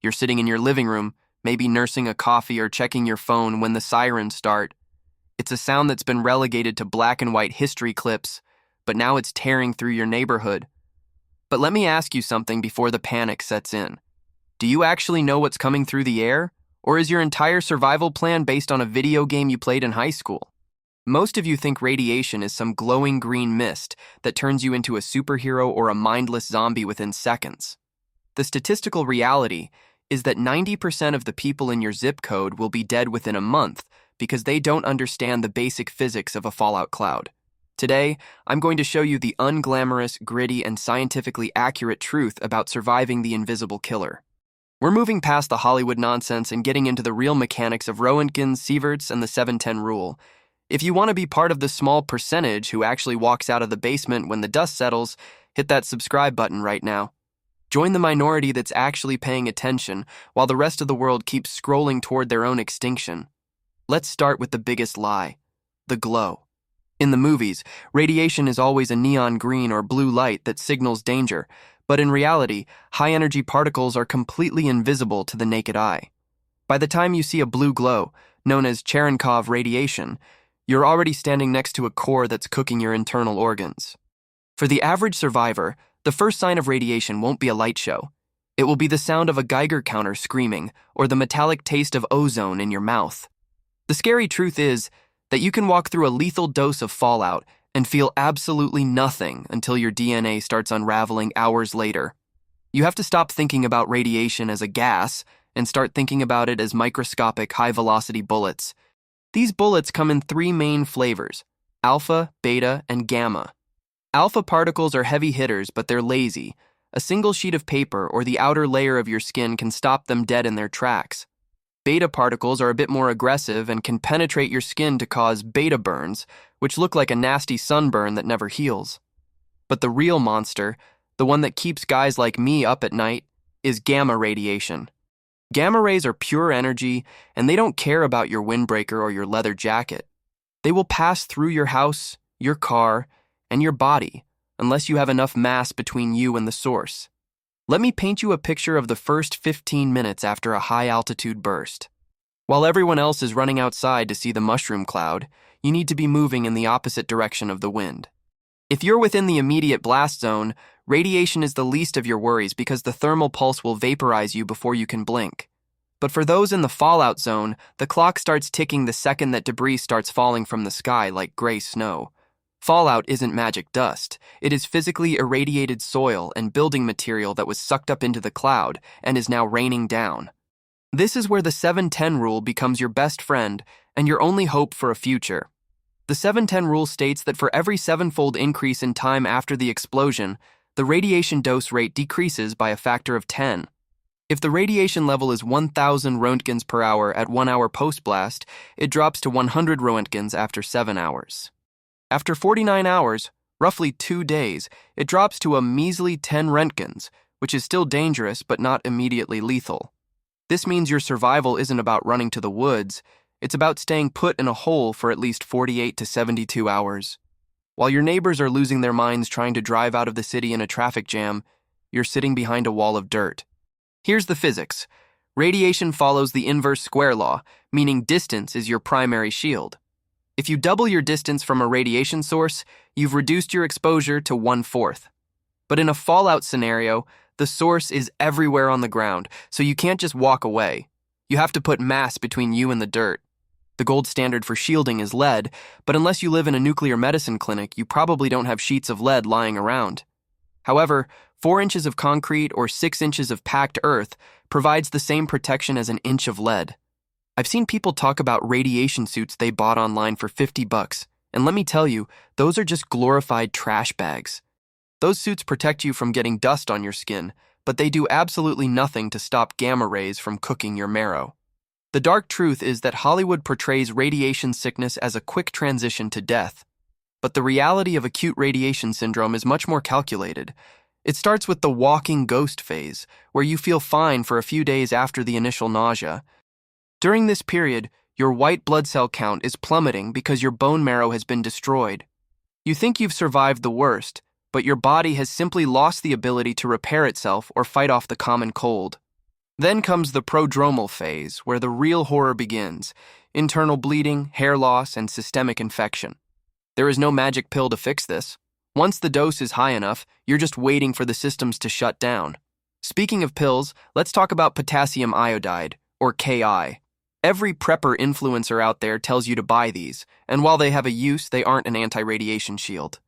You're sitting in your living room, maybe nursing a coffee or checking your phone when the sirens start. It's a sound that's been relegated to black and white history clips, but now it's tearing through your neighborhood. But let me ask you something before the panic sets in. Do you actually know what's coming through the air? Or is your entire survival plan based on a video game you played in high school? Most of you think radiation is some glowing green mist that turns you into a superhero or a mindless zombie within seconds. The statistical reality is that 90% of the people in your zip code will be dead within a month because they don't understand the basic physics of a fallout cloud. Today, I'm going to show you the unglamorous, gritty, and scientifically accurate truth about surviving the invisible killer. We're moving past the Hollywood nonsense and getting into the real mechanics of Roentgen, Sieverts, and the 7-10 rule. If you want to be part of the small percentage who actually walks out of the basement when the dust settles, hit that subscribe button right now. Join the minority that's actually paying attention while the rest of the world keeps scrolling toward their own extinction. Let's start with the biggest lie: the glow. In the movies, radiation is always a neon green or blue light that signals danger, but in reality, high-energy particles are completely invisible to the naked eye. By the time you see a blue glow, known as Cherenkov radiation, you're already standing next to a core that's cooking your internal organs. For the average survivor, the first sign of radiation won't be a light show. It will be the sound of a Geiger counter screaming or the metallic taste of ozone in your mouth. The scary truth is that you can walk through a lethal dose of fallout and feel absolutely nothing until your DNA starts unraveling hours later. You have to stop thinking about radiation as a gas and start thinking about it as microscopic, high-velocity bullets. These bullets come in 3 main flavors: alpha, beta, and gamma. Alpha particles are heavy hitters, but they're lazy. A single sheet of paper or the outer layer of your skin can stop them dead in their tracks. Beta particles are a bit more aggressive and can penetrate your skin to cause beta burns, which look like a nasty sunburn that never heals. But the real monster, the one that keeps guys like me up at night, is gamma radiation. Gamma rays are pure energy, and they don't care about your windbreaker or your leather jacket. They will pass through your house, your car, and your body, unless you have enough mass between you and the source. Let me paint you a picture of the first 15 minutes after a high-altitude burst. While everyone else is running outside to see the mushroom cloud, you need to be moving in the opposite direction of the wind. If you're within the immediate blast zone, radiation is the least of your worries because the thermal pulse will vaporize you before you can blink. But for those in the fallout zone, the clock starts ticking the second that debris starts falling from the sky like gray snow. Fallout isn't magic dust. It is physically irradiated soil and building material that was sucked up into the cloud and is now raining down. This is where the 7-10 rule becomes your best friend and your only hope for a future. The 7-10 rule states that for every 7-fold increase in time after the explosion, the radiation dose rate decreases by a factor of 10. If the radiation level is 1,000 roentgens per hour at 1 hour post-blast, it drops to 100 roentgens after 7 hours. After 49 hours, roughly 2 days, it drops to a measly 10 roentgens, which is still dangerous but not immediately lethal. This means your survival isn't about running to the woods, it's about staying put in a hole for at least 48 to 72 hours. While your neighbors are losing their minds trying to drive out of the city in a traffic jam, you're sitting behind a wall of dirt. Here's the physics. Radiation follows the inverse square law, meaning distance is your primary shield. If you double your distance from a radiation source, you've reduced your exposure to 1/4. But in a fallout scenario, the source is everywhere on the ground, so you can't just walk away. You have to put mass between you and the dirt. The gold standard for shielding is lead, but unless you live in a nuclear medicine clinic, you probably don't have sheets of lead lying around. However, 4 inches of concrete or 6 inches of packed earth provides the same protection as an inch of lead. I've seen people talk about radiation suits they bought online for $50, and let me tell you, those are just glorified trash bags. Those suits protect you from getting dust on your skin, but they do absolutely nothing to stop gamma rays from cooking your marrow. The dark truth is that Hollywood portrays radiation sickness as a quick transition to death. But the reality of acute radiation syndrome is much more calculated. It starts with the walking ghost phase, where you feel fine for a few days after the initial nausea. During this period, your white blood cell count is plummeting because your bone marrow has been destroyed. You think you've survived the worst, but your body has simply lost the ability to repair itself or fight off the common cold. Then comes the prodromal phase, where the real horror begins: internal bleeding, hair loss, and systemic infection. There is no magic pill to fix this. Once the dose is high enough, you're just waiting for the systems to shut down. Speaking of pills, let's talk about potassium iodide, or Ki. Every prepper influencer out there tells you to buy these, and while they have a use, they aren't an anti-radiation shield.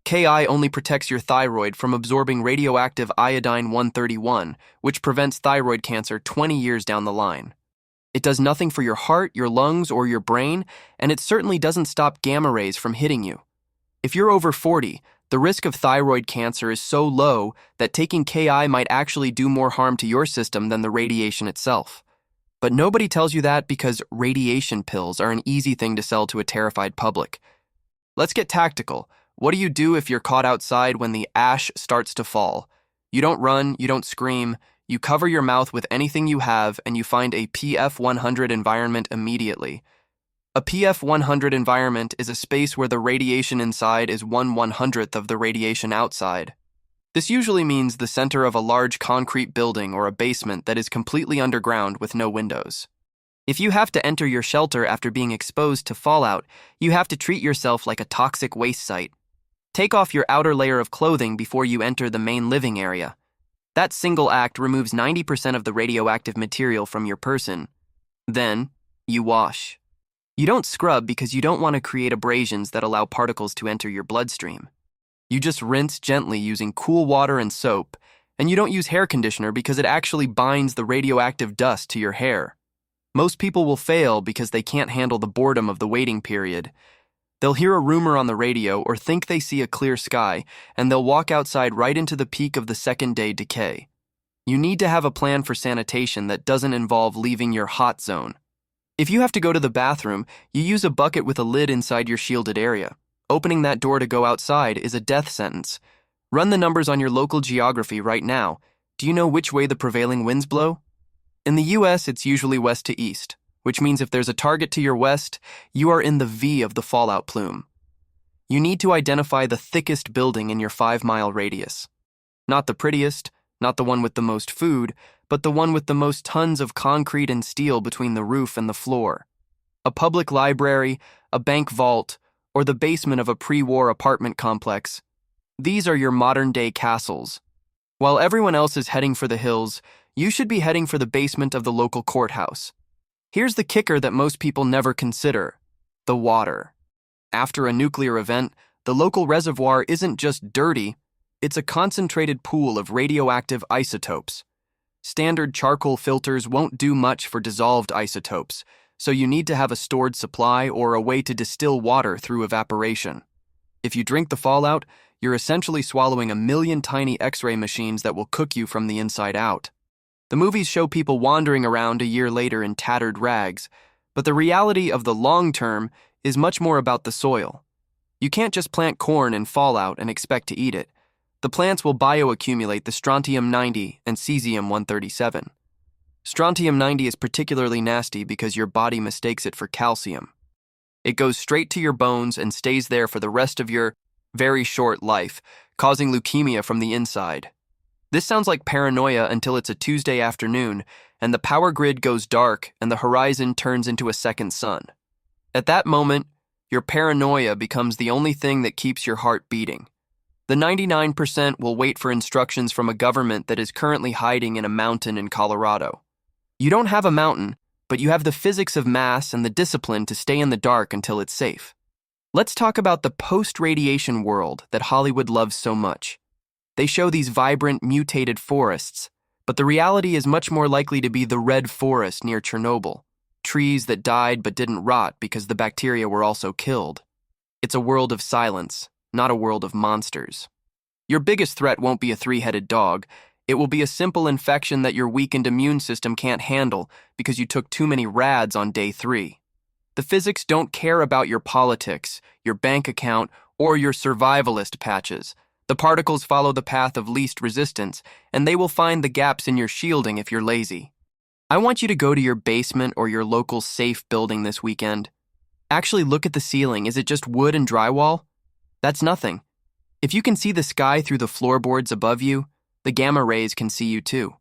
Ki only protects your thyroid from absorbing radioactive iodine-131, which prevents thyroid cancer 20 years down the line. It does nothing for your heart, your lungs, or your brain, and it certainly doesn't stop gamma rays from hitting you. If you're over 40, the risk of thyroid cancer is so low that taking Ki might actually do more harm to your system than the radiation itself. But nobody tells you that because radiation pills are an easy thing to sell to a terrified public. Let's get tactical. What do you do if you're caught outside when the ash starts to fall? You don't run, you don't scream, you cover your mouth with anything you have, and you find a PF100 environment immediately. A PF100 environment is a space where the radiation inside is 1/100th of the radiation outside. This usually means the center of a large concrete building or a basement that is completely underground with no windows. If you have to enter your shelter after being exposed to fallout, you have to treat yourself like a toxic waste site. Take off your outer layer of clothing before you enter the main living area. That single act removes 90% of the radioactive material from your person. Then, you wash. You don't scrub because you don't want to create abrasions that allow particles to enter your bloodstream. You just rinse gently using cool water and soap, and you don't use hair conditioner because it actually binds the radioactive dust to your hair. Most people will fail because they can't handle the boredom of the waiting period. They'll hear a rumor on the radio or think they see a clear sky, and they'll walk outside right into the peak of the second-day decay. You need to have a plan for sanitation that doesn't involve leaving your hot zone. If you have to go to the bathroom, you use a bucket with a lid inside your shielded area. Opening that door to go outside is a death sentence. Run the numbers on your local geography right now. Do you know which way the prevailing winds blow? In the US, it's usually west to east, which means if there's a target to your west, you are in the V of the fallout plume. You need to identify the thickest building in your 5-mile radius. Not the prettiest, not the one with the most food, but the one with the most tons of concrete and steel between the roof and the floor. A public library, a bank vault, or the basement of a pre-war apartment complex. These are your modern-day castles. While everyone else is heading for the hills, you should be heading for the basement of the local courthouse. Here's the kicker that most people never consider: the water. After a nuclear event, the local reservoir isn't just dirty, it's a concentrated pool of radioactive isotopes. Standard charcoal filters won't do much for dissolved isotopes, so you need to have a stored supply or a way to distill water through evaporation. If you drink the fallout, you're essentially swallowing 1,000,000 tiny X-ray machines that will cook you from the inside out. The movies show people wandering around a year later in tattered rags, but the reality of the long term is much more about the soil. You can't just plant corn in fallout and expect to eat it. The plants will bioaccumulate the strontium-90 and cesium-137. Strontium-90 is particularly nasty because your body mistakes it for calcium. It goes straight to your bones and stays there for the rest of your very short life, causing leukemia from the inside. This sounds like paranoia until it's a Tuesday afternoon, and the power grid goes dark and the horizon turns into a second sun. At that moment, your paranoia becomes the only thing that keeps your heart beating. The 99% will wait for instructions from a government that is currently hiding in a mountain in Colorado. You don't have a mountain, but you have the physics of mass and the discipline to stay in the dark until it's safe. Let's talk about the post-radiation world that Hollywood loves so much. They show these vibrant, mutated forests, but the reality is much more likely to be the red forest near Chernobyl, trees that died but didn't rot because the bacteria were also killed. It's a world of silence, not a world of monsters. Your biggest threat won't be a 3-headed dog. It will be a simple infection that your weakened immune system can't handle because you took too many rads on day 3. The physics don't care about your politics, your bank account, or your survivalist patches. The particles follow the path of least resistance, and they will find the gaps in your shielding if you're lazy. I want you to go to your basement or your local safe building this weekend. Actually look at the ceiling. Is it just wood and drywall? That's nothing. If you can see the sky through the floorboards above you, the gamma rays can see you too.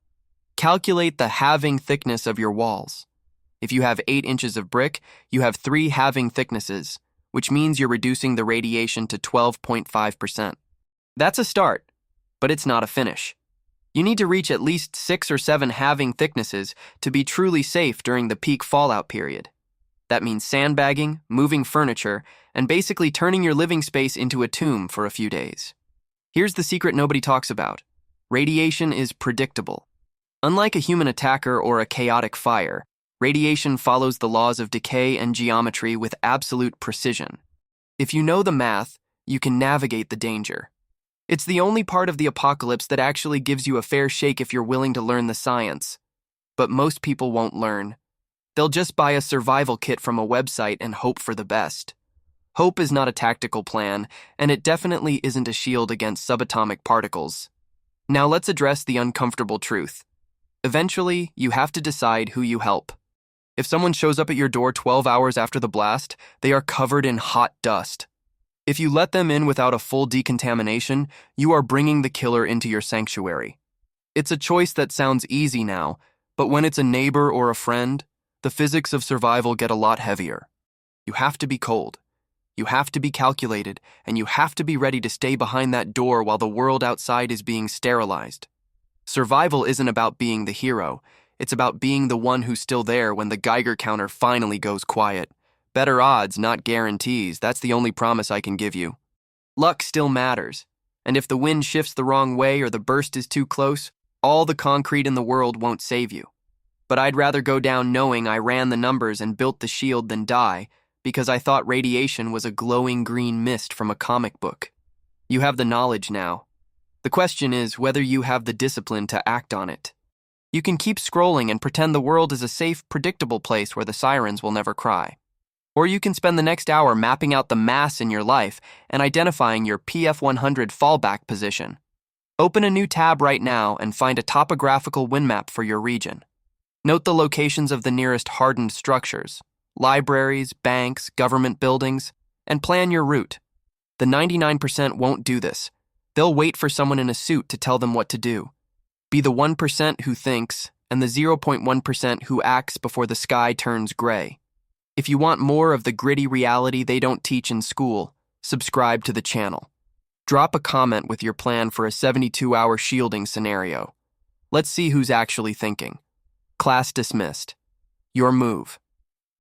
Calculate the halving thickness of your walls. If you have 8 inches of brick, you have 3 halving thicknesses, which means you're reducing the radiation to 12.5%. That's a start, but it's not a finish. You need to reach at least 6 or 7 halving thicknesses to be truly safe during the peak fallout period. That means sandbagging, moving furniture, and basically turning your living space into a tomb for a few days. Here's the secret nobody talks about. Radiation is predictable. Unlike a human attacker or a chaotic fire, radiation follows the laws of decay and geometry with absolute precision. If you know the math, you can navigate the danger. It's the only part of the apocalypse that actually gives you a fair shake if you're willing to learn the science. But most people won't learn. They'll just buy a survival kit from a website and hope for the best. Hope is not a tactical plan, and it definitely isn't a shield against subatomic particles. Now let's address the uncomfortable truth. Eventually, you have to decide who you help. If someone shows up at your door 12 hours after the blast, they are covered in hot dust. If you let them in without a full decontamination, you are bringing the killer into your sanctuary. It's a choice that sounds easy now, but when it's a neighbor or a friend, the physics of survival get a lot heavier. You have to be cold. You have to be calculated, and you have to be ready to stay behind that door while the world outside is being sterilized. Survival isn't about being the hero. It's about being the one who's still there when the Geiger counter finally goes quiet. Better odds, not guarantees. That's the only promise I can give you. Luck still matters, and if the wind shifts the wrong way or the burst is too close, all the concrete in the world won't save you. But I'd rather go down knowing I ran the numbers and built the shield than die, because I thought radiation was a glowing green mist from a comic book. You have the knowledge now. The question is whether you have the discipline to act on it. You can keep scrolling and pretend the world is a safe, predictable place where the sirens will never cry. Or you can spend the next hour mapping out the mass in your life and identifying your PF100 fallback position. Open a new tab right now and find a topographical wind map for your region. Note the locations of the nearest hardened structures, libraries, banks, government buildings, and plan your route. The 99% won't do this. They'll wait for someone in a suit to tell them what to do. Be the 1% who thinks and the 0.1% who acts before the sky turns gray. If you want more of the gritty reality they don't teach in school, subscribe to the channel. Drop a comment with your plan for a 72-hour shielding scenario. Let's see who's actually thinking. Class dismissed. Your move.